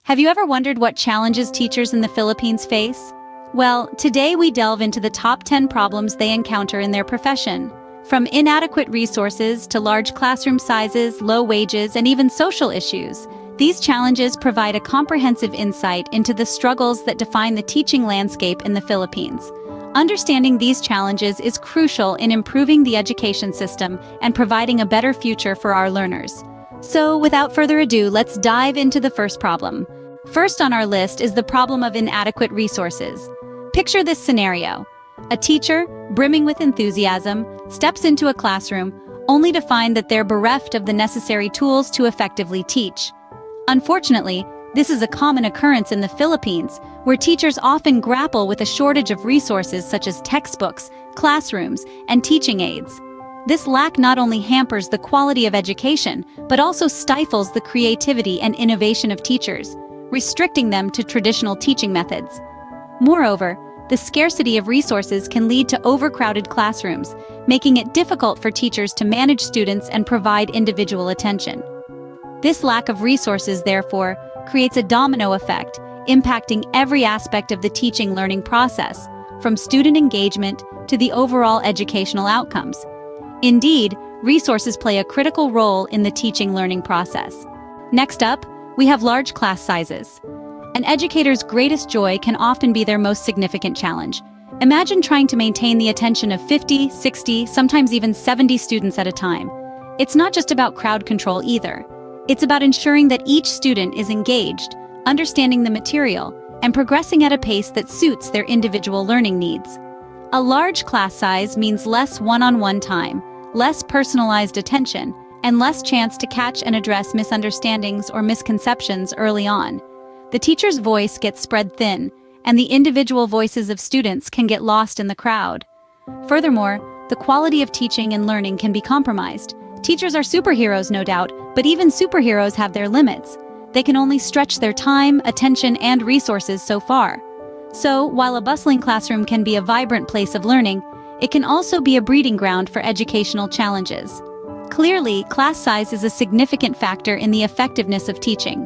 Have you ever wondered what challenges teachers in the Philippines face? Well, today we delve into the top 10 problems they encounter in their profession. From inadequate resources to large classroom sizes, low wages, and even social issues, these challenges provide a comprehensive insight into the struggles that define the teaching landscape in the Philippines. Understanding these challenges is crucial in improving the education system and providing a better future for our learners. So, without further ado, let's dive into the first problem. First on our list is the problem of inadequate resources. Picture this scenario. A teacher, brimming with enthusiasm, steps into a classroom only to find that they're bereft of the necessary tools to effectively teach. Unfortunately, this is a common occurrence in the Philippines, where teachers often grapple with a shortage of resources such as textbooks, classrooms, and teaching aids. This lack not only hampers the quality of education, but also stifles the creativity and innovation of teachers, restricting them to traditional teaching methods. Moreover, the scarcity of resources can lead to overcrowded classrooms, making it difficult for teachers to manage students and provide individual attention. This lack of resources, therefore, creates a domino effect, impacting every aspect of the teaching-learning process, from student engagement to the overall educational outcomes. Indeed, resources play a critical role in the teaching-learning process. Next up, we have large class sizes. An educator's greatest joy can often be their most significant challenge. Imagine trying to maintain the attention of 50, 60, sometimes even 70 students at a time. It's not just about crowd control either. It's about ensuring that each student is engaged, understanding the material, and progressing at a pace that suits their individual learning needs. A large class size means less one-on-one time, less personalized attention, and less chance to catch and address misunderstandings or misconceptions early on. The teacher's voice gets spread thin, and the individual voices of students can get lost in the crowd. Furthermore, the quality of teaching and learning can be compromised. Teachers are superheroes, no doubt, but even superheroes have their limits. They can only stretch their time, attention, and resources so far. So, while a bustling classroom can be a vibrant place of learning, it can also be a breeding ground for educational challenges. Clearly, class size is a significant factor in the effectiveness of teaching.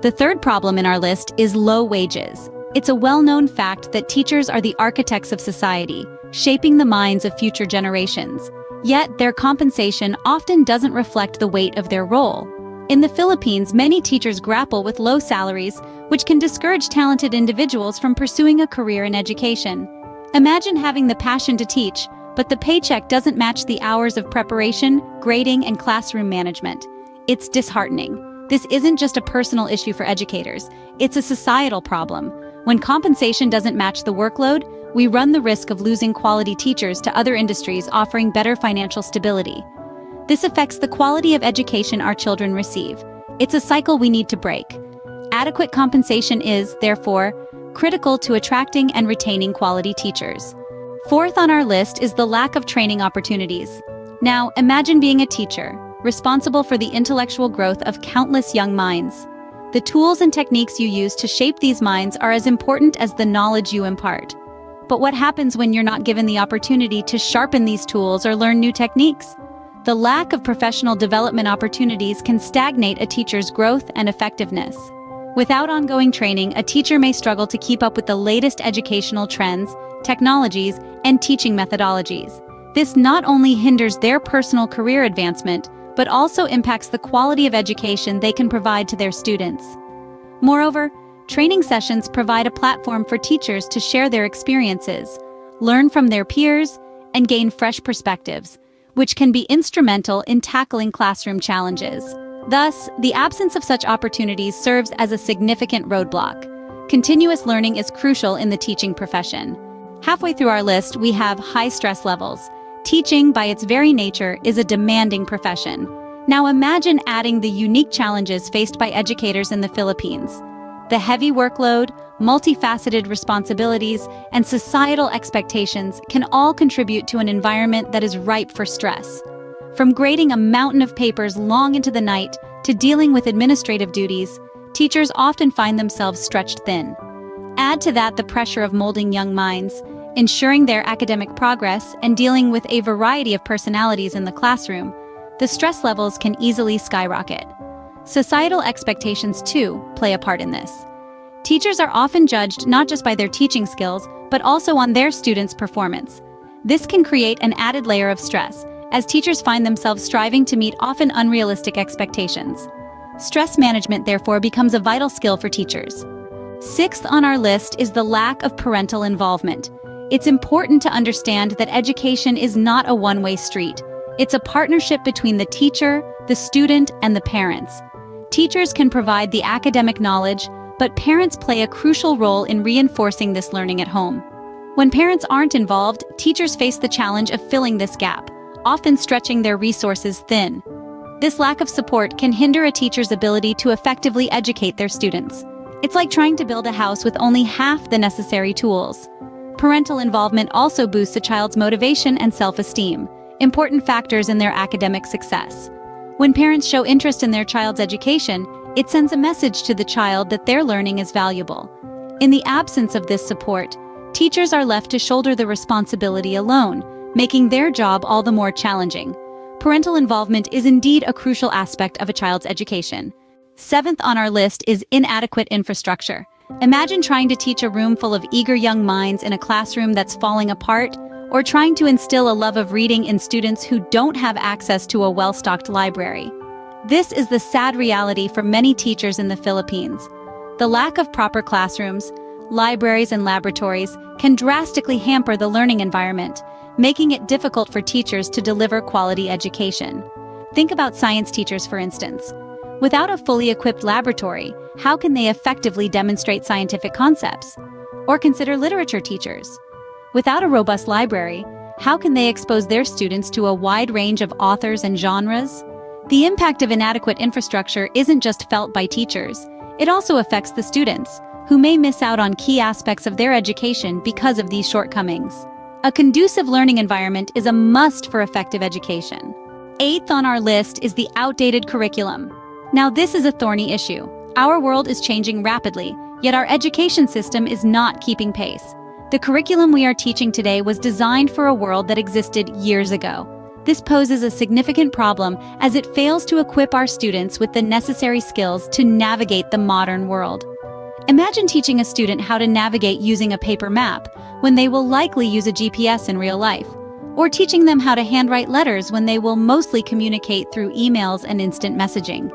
The third problem in our list is low wages. It's a well-known fact that teachers are the architects of society, shaping the minds of future generations. Yet, their compensation often doesn't reflect the weight of their role. In the Philippines, many teachers grapple with low salaries, which can discourage talented individuals from pursuing a career in education. Imagine having the passion to teach, but the paycheck doesn't match the hours of preparation, grading, and classroom management. It's disheartening. This isn't just a personal issue for educators, it's a societal problem. When compensation doesn't match the workload, we run the risk of losing quality teachers to other industries offering better financial stability. This affects the quality of education our children receive. It's a cycle we need to break. Adequate compensation is, therefore, critical to attracting and retaining quality teachers. Fourth on our list is the lack of training opportunities. Now, imagine being a teacher, responsible for the intellectual growth of countless young minds. The tools and techniques you use to shape these minds are as important as the knowledge you impart. But what happens when you're not given the opportunity to sharpen these tools or learn new techniques? The lack of professional development opportunities can stagnate a teacher's growth and effectiveness. Without ongoing training, a teacher may struggle to keep up with the latest educational trends, technologies, and teaching methodologies. This not only hinders their personal career advancement, but also impacts the quality of education they can provide to their students. Moreover, training sessions provide a platform for teachers to share their experiences, learn from their peers, and gain fresh perspectives, which can be instrumental in tackling classroom challenges. Thus, the absence of such opportunities serves as a significant roadblock. Continuous learning is crucial in the teaching profession. Halfway through our list, we have high stress levels. Teaching, by its very nature, is a demanding profession. Now imagine adding the unique challenges faced by educators in the Philippines. The heavy workload, multifaceted responsibilities, and societal expectations can all contribute to an environment that is ripe for stress. From grading a mountain of papers long into the night to dealing with administrative duties, teachers often find themselves stretched thin. Add to that the pressure of molding young minds, ensuring their academic progress, and dealing with a variety of personalities in the classroom, the stress levels can easily skyrocket. Societal expectations, too, play a part in this. Teachers are often judged not just by their teaching skills, but also on their students' performance. This can create an added layer of stress, as teachers find themselves striving to meet often unrealistic expectations. Stress management, therefore, becomes a vital skill for teachers. Sixth on our list is the lack of parental involvement. It's important to understand that education is not a one-way street. It's a partnership between the teacher, the student, and the parents. Teachers can provide the academic knowledge, but parents play a crucial role in reinforcing this learning at home. When parents aren't involved, teachers face the challenge of filling this gap, often stretching their resources thin. This lack of support can hinder a teacher's ability to effectively educate their students. It's like trying to build a house with only half the necessary tools. Parental involvement also boosts a child's motivation and self-esteem, important factors in their academic success. When parents show interest in their child's education, it sends a message to the child that their learning is valuable. In the absence of this support, teachers are left to shoulder the responsibility alone, making their job all the more challenging. Parental involvement is indeed a crucial aspect of a child's education. Seventh on our list is inadequate infrastructure. Imagine trying to teach a room full of eager young minds in a classroom that's falling apart, or trying to instill a love of reading in students who don't have access to a well-stocked library. This is the sad reality for many teachers in the Philippines. The lack of proper classrooms, libraries, and laboratories can drastically hamper the learning environment, making it difficult for teachers to deliver quality education. Think about science teachers, for instance. Without a fully equipped laboratory, how can they effectively demonstrate scientific concepts? Or consider literature teachers. Without a robust library, how can they expose their students to a wide range of authors and genres? The impact of inadequate infrastructure isn't just felt by teachers, it also affects the students, who may miss out on key aspects of their education because of these shortcomings. A conducive learning environment is a must for effective education. Eighth on our list is the outdated curriculum. Now, this is a thorny issue. Our world is changing rapidly, yet our education system is not keeping pace. The curriculum we are teaching today was designed for a world that existed years ago. This poses a significant problem as it fails to equip our students with the necessary skills to navigate the modern world. Imagine teaching a student how to navigate using a paper map when they will likely use a GPS in real life, or teaching them how to handwrite letters when they will mostly communicate through emails and instant messaging.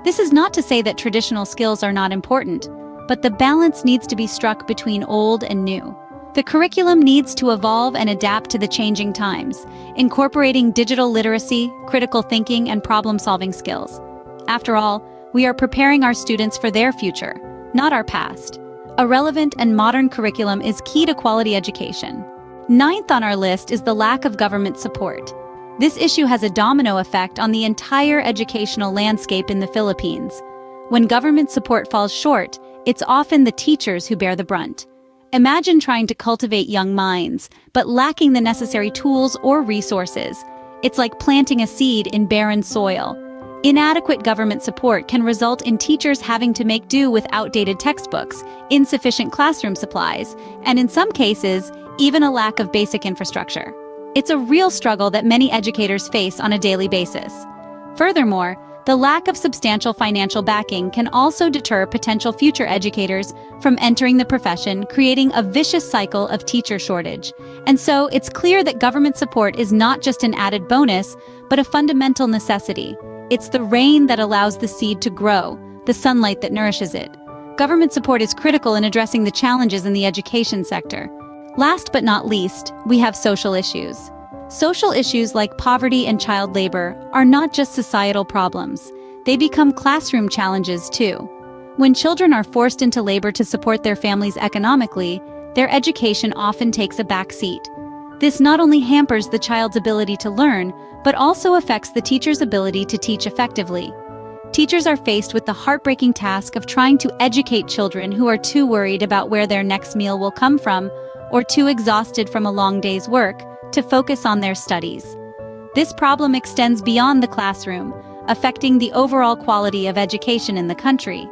This is not to say that traditional skills are not important, but the balance needs to be struck between old and new. The curriculum needs to evolve and adapt to the changing times, incorporating digital literacy, critical thinking, and problem-solving skills. After all, we are preparing our students for their future, not our past. A relevant and modern curriculum is key to quality education. Ninth on our list is the lack of government support. This issue has a domino effect on the entire educational landscape in the Philippines. When government support falls short, it's often the teachers who bear the brunt. Imagine trying to cultivate young minds, but lacking the necessary tools or resources. It's like planting a seed in barren soil. Inadequate government support can result in teachers having to make do with outdated textbooks, insufficient classroom supplies, and in some cases, even a lack of basic infrastructure. It's a real struggle that many educators face on a daily basis. Furthermore, the lack of substantial financial backing can also deter potential future educators from entering the profession, creating a vicious cycle of teacher shortage. And so, it's clear that government support is not just an added bonus, but a fundamental necessity. It's the rain that allows the seed to grow, the sunlight that nourishes it. Government support is critical in addressing the challenges in the education sector. Last but not least, we have social issues. Social issues like poverty and child labor are not just societal problems. They become classroom challenges too. When children are forced into labor to support their families economically, their education often takes a back seat. This not only hampers the child's ability to learn, but also affects the teacher's ability to teach effectively. Teachers are faced with the heartbreaking task of trying to educate children who are too worried about where their next meal will come from, or too exhausted from a long day's work to focus on their studies. This problem extends beyond the classroom, affecting the overall quality of education in the country.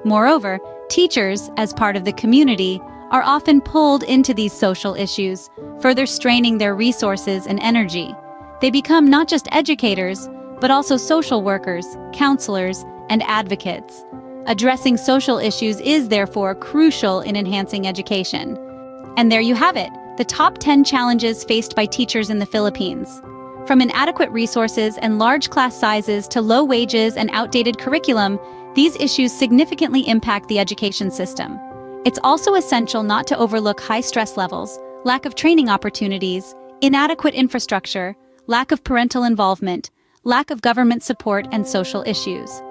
Moreover, teachers, as part of the community, are often pulled into these social issues, further straining their resources and energy. They become not just educators, but also social workers, counselors, and advocates. Addressing social issues is therefore crucial in enhancing education. And there you have it, the top 10 challenges faced by teachers in the Philippines. From inadequate resources and large class sizes to low wages and outdated curriculum, these issues significantly impact the education system. It's also essential not to overlook high stress levels, lack of training opportunities, inadequate infrastructure, lack of parental involvement, lack of government support, and social issues.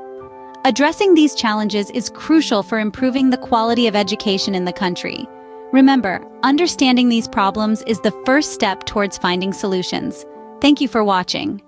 Addressing these challenges is crucial for improving the quality of education in the country. Remember, understanding these problems is the first step towards finding solutions. Thank you for watching.